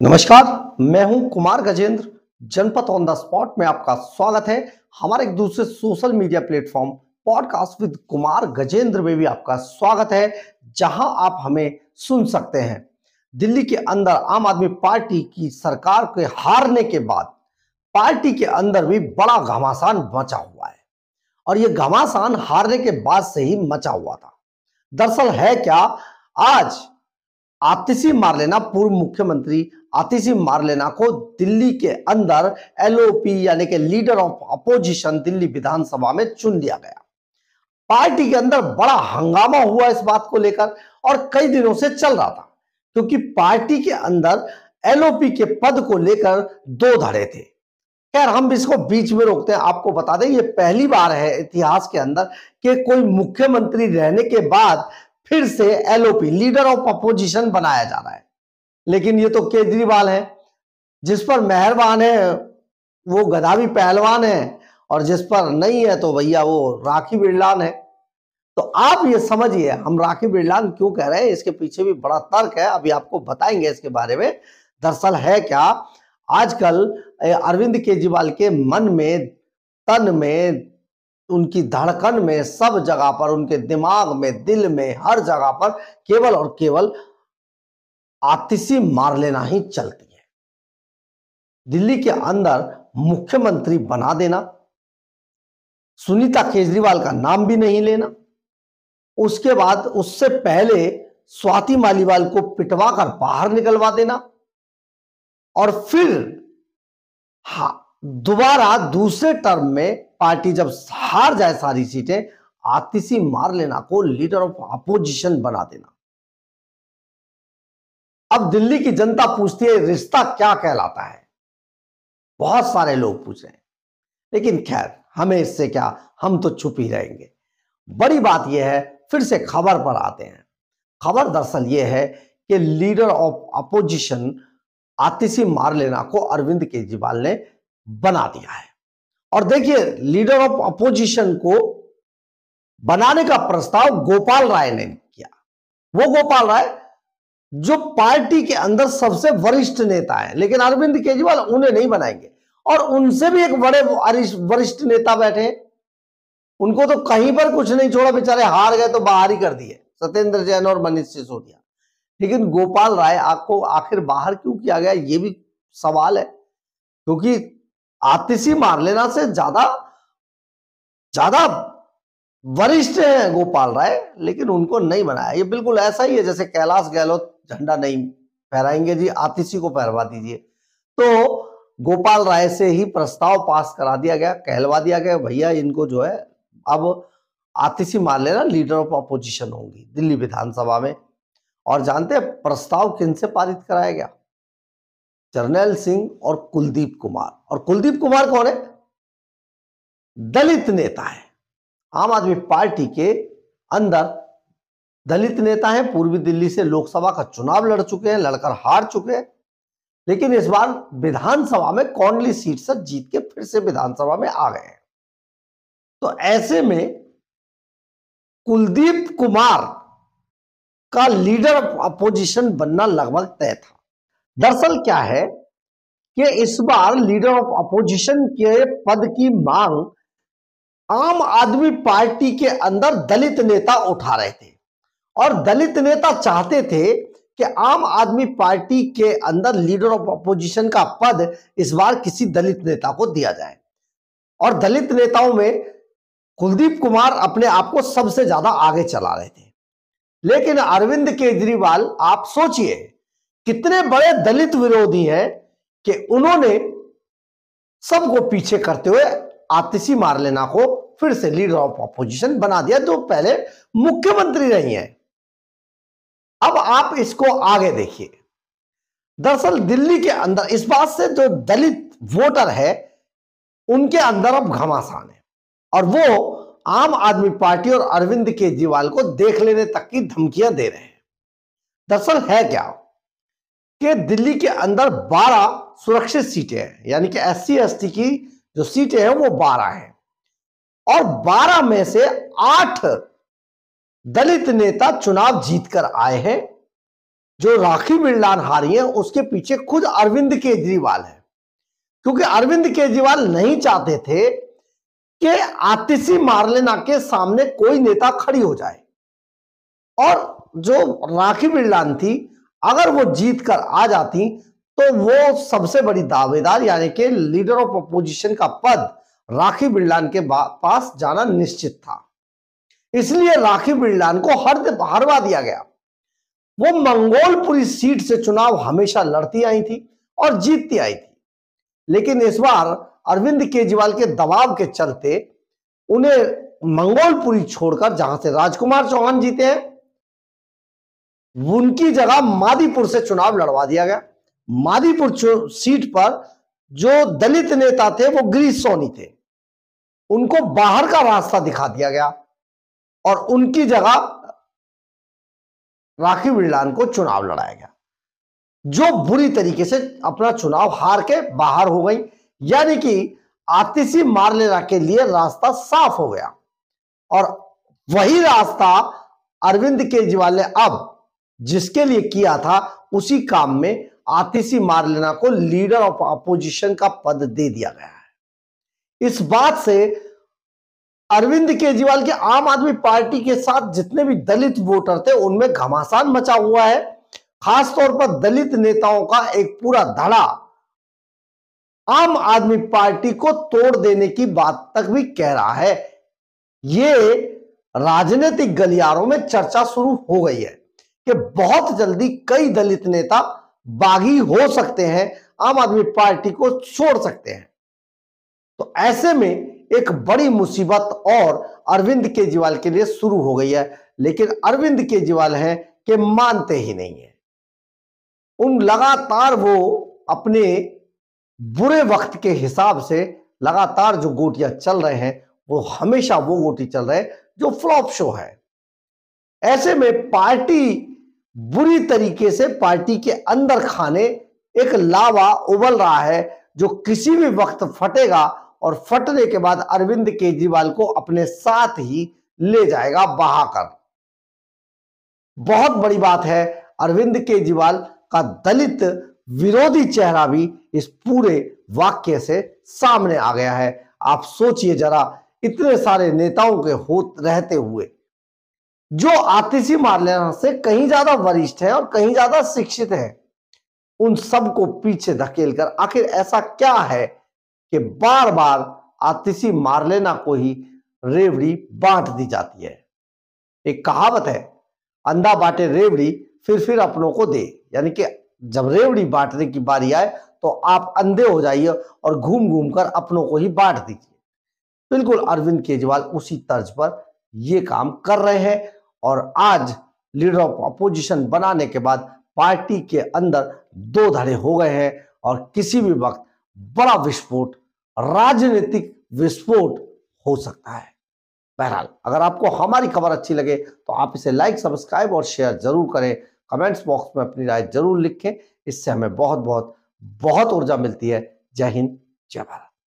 नमस्कार। मैं हूं कुमार गजेंद्र। जनपद ऑन द स्पॉट में आपका स्वागत है। हमारे एक दूसरे social media platform podcast with Kumar Gajendra में भी आपका स्वागत है, जहां आप हमें सुन सकते हैं। दिल्ली के अंदर आम आदमी पार्टी की सरकार के हारने के बाद पार्टी के अंदर भी बड़ा घमासान मचा हुआ है, और यह घमासान हारने के बाद से ही मचा हुआ था। दरअसल है क्या, आज आतिशी मारलेना, पूर्व मुख्यमंत्री आतिशी मारलेना को दिल्ली के अंदर एलओपी यानी कि लीडर ऑफ अपोजिशन दिल्ली विधानसभा में चुन लिया गया। पार्टी के अंदर बड़ा हंगामा हुआ इस बात को लेकर, और कई दिनों से चल रहा था, क्योंकि पार्टी के अंदर एलओपी के पद को लेकर दो धड़े थे। खैर, हम इसको बीच में रोकते हैं। आपको बता दें, ये पहली बार है इतिहास के अंदर कि कोई मुख्यमंत्री रहने के बाद फिर से एलओपी लीडर ऑफ अपोजिशन बनाया जा रहा है। लेकिन ये तो केजरीवाल है, जिस पर मेहरबान है वो गद्दावी पहलवान है, और जिस पर नहीं है तो भैया वो राखी बिरलान है। तो आप ये समझिए, हम राखी बिरलान क्यों कह रहे हैं, इसके पीछे भी बड़ा तर्क है, अभी आपको बताएंगे इसके बारे में। दरअसल है क्या, आजकल अरविंद केजरीवाल के मन में, तन में, उनकी धड़कन में, सब जगह पर, उनके दिमाग में, दिल में, हर जगह पर केवल और केवल आतिशी मारलेना ही चलती है। दिल्ली के अंदर मुख्यमंत्री बना देना, सुनीता केजरीवाल का नाम भी नहीं लेना, उसके बाद उससे पहले स्वाति मालीवाल को पिटवा कर बाहर निकलवा देना, और फिर दोबारा दूसरे टर्म में पार्टी जब हार जाए सारी सीटें, आतिशी मारलेना को लीडर ऑफ अपोजिशन बना देना। अब दिल्ली की जनता पूछती है, रिश्ता क्या कहलाता है? बहुत सारे लोग पूछ रहे हैं, लेकिन खैर, हमें इससे क्या, हम तो चुप ही रहेंगे। बड़ी बात यह है, फिर से खबर पर आते हैं। खबर दरअसल यह है कि लीडर ऑफ अपोजिशन आतिशी मारलेना को अरविंद केजरीवाल ने बना दिया है। और देखिए, लीडर ऑफ अपोजिशन को बनाने का प्रस्ताव गोपाल राय ने किया। वो गोपाल राय जो पार्टी के अंदर सबसे वरिष्ठ नेता है, लेकिन अरविंद केजरीवाल उन्हें नहीं बनाएंगे। और उनसे भी एक बड़े वरिष्ठ नेता बैठे, उनको तो कहीं पर कुछ नहीं छोड़ा, बेचारे हार गए तो बाहर ही कर दिए, सत्येंद्र जैन और मनीष सिसोदिया। लेकिन गोपाल राय को आखिर बाहर क्यों किया गया, ये भी सवाल है, क्योंकि आतिशी मारलेना से ज्यादा वरिष्ठ हैं गोपाल राय, लेकिन उनको नहीं बनाया। ये बिल्कुल ऐसा ही है जैसे कैलाश गहलोत झंडा नहीं फहराएंगे जी, आतिशी को फहरवा दीजिए। तो गोपाल राय से ही प्रस्ताव पास करा दिया गया, कहलवा दिया गया, भैया इनको जो है अब आतिशी मारलेना लीडर ऑफ अपोजिशन होंगी दिल्ली विधानसभा में। और जानते हैं प्रस्ताव किनसे पारित कराया गया? जर्नैल सिंह और कुलदीप कुमार। और कुलदीप कुमार कौन है? दलित नेता है, आम आदमी पार्टी के अंदर दलित नेता हैं, पूर्वी दिल्ली से लोकसभा का चुनाव लड़ चुके हैं, लड़कर हार चुके हैं, लेकिन इस बार विधानसभा में कौंडली सीट से जीत के फिर से विधानसभा में आ गए हैं। तो ऐसे में कुलदीप कुमार का लीडर ऑफ अपोजिशन बनना लगभग तय था। दरअसल क्या है कि इस बार लीडर ऑफ अपोजिशन के पद की मांग आम आदमी पार्टी के अंदर दलित नेता उठा रहे थे, और दलित नेता चाहते थे कि आम आदमी पार्टी के अंदर लीडर ऑफ अपोजिशन का पद इस बार किसी दलित नेता को दिया जाए। और दलित नेताओं में कुलदीप कुमार अपने आप को सबसे ज्यादा आगे चला रहे थे। लेकिन अरविंद केजरीवाल, आप सोचिए कितने बड़े दलित विरोधी हैं कि उन्होंने सबको पीछे करते हुए आतिशी मारलेना को फिर से लीडर ऑफ अपोजिशन बना दिया, जो पहले मुख्यमंत्री रही हैं। अब आप इसको आगे देखिए। दरअसल दिल्ली के अंदर इस बात से जो दलित वोटर है उनके अंदर अब घमासान है, और वो आम आदमी पार्टी और अरविंद केजरीवाल को देख लेने तक की धमकियां दे रहे हैं। दरअसल है क्या कि दिल्ली के अंदर 12 सुरक्षित सीटें हैं, यानी कि SC ST की जो सीटें हैं वो 12 हैं, और 12 में से 8 दलित नेता चुनाव जीतकर आए हैं, जो राखी बिरलान हारी है उसके पीछे खुद अरविंद केजरीवाल है, क्योंकि अरविंद केजरीवाल नहीं चाहते थे कि आतिशी मार्लेना के सामने कोई नेता खड़ी हो जाए। और जो राखी बिरलान थी, अगर वो जीत कर आ जाती तो वो सबसे बड़ी दावेदार यानी कि लीडर ऑफ अपोजिशन का पद राखी बिरलान के पास जाना निश्चित था। इसलिए राखी बिरलान को हरवा दिया गया। वो मंगोलपुरी सीट से चुनाव हमेशा लड़ती आई थी और जीतती आई थी, लेकिन इस बार अरविंद केजरीवाल के दबाव के चलते उन्हें मंगोलपुरी छोड़कर, जहां से राजकुमार चौहान जीते हैं, उनकी जगह मादीपुर से चुनाव लड़वा दिया गया। मादीपुर सीट पर जो दलित नेता थे वो गिरीश सोनी थे, उनको बाहर का रास्ता दिखा दिया गया और उनकी जगह राखी बिरलान को चुनाव लड़ाया गया, जो बुरी तरीके से अपना चुनाव हार के बाहर हो गई। यानी कि आतिशी मार्लेना के लिए रास्ता साफ हो गया और वही रास्ता अरविंद केजरीवाल ने अब जिसके लिए किया था उसी काम में आतिशी मार्लेना को लीडर ऑफ अपोजिशन का पद दे दिया गया है। इस बात से अरविंद केजरीवाल के आम आदमी पार्टी के साथ जितने भी दलित वोटर थे उनमें घमासान मचा हुआ है। खासतौर पर दलित नेताओं का एक पूरा धड़ा आम आदमी पार्टी को तोड़ देने की बात तक भी कह रहा है। ये राजनीतिक गलियारों में चर्चा शुरू हो गई है कि बहुत जल्दी कई दलित नेता बागी हो सकते हैं, आम आदमी पार्टी को छोड़ सकते हैं। तो ऐसे में एक बड़ी मुसीबत और अरविंद केजरीवाल के लिए शुरू हो गई है, लेकिन अरविंद केजरीवाल हैं कि मानते ही नहीं है। उन लगातार वो अपने बुरे वक्त के हिसाब से लगातार जो गोटियां चल रहे हैं वो हमेशा वो गोटी चल रहे हैं जो फ्लॉप शो है। ऐसे में पार्टी बुरी तरीके से पार्टी के अंदर खाने एक लावा उबल रहा है जो किसी भी वक्त फटेगा और फटने के बाद अरविंद केजरीवाल को अपने साथ ही ले जाएगा बहाकर। बहुत बड़ी बात है, अरविंद केजरीवाल का दलित विरोधी चेहरा भी इस पूरे वाक्य से सामने आ गया है। आप सोचिए जरा, इतने सारे नेताओं के रहते हुए जो आतिशी मार्लेना से कहीं ज्यादा वरिष्ठ है और कहीं ज्यादा शिक्षित है, उन सबको पीछे धकेलकर आखिर ऐसा क्या है कि बार बार आतिशी मार्लेना को ही रेवड़ी बांट दी जाती है। एक कहावत है, अंधा बांटे रेवड़ी फिर अपनों को दे। यानी कि जब रेवड़ी बांटने की बारी आए तो आप अंधे हो जाइए और घूम घूम कर अपनों को ही बांट दीजिए। बिल्कुल अरविंद केजरीवाल उसी तर्ज पर यह काम कर रहे हैं और आज लीडर ऑफ अपोजिशन बनाने के बाद पार्टी के अंदर दो धड़े हो गए हैं और किसी भी वक्त बड़ा विस्फोट, राजनीतिक विस्फोट हो सकता है। बहरहाल, अगर आपको हमारी खबर अच्छी लगे तो आप इसे लाइक, सब्सक्राइब और शेयर जरूर करें। कमेंट्स बॉक्स में अपनी राय जरूर लिखें, इससे हमें बहुत बहुत बहुत ऊर्जा मिलती है। जय हिंद, जय भारत।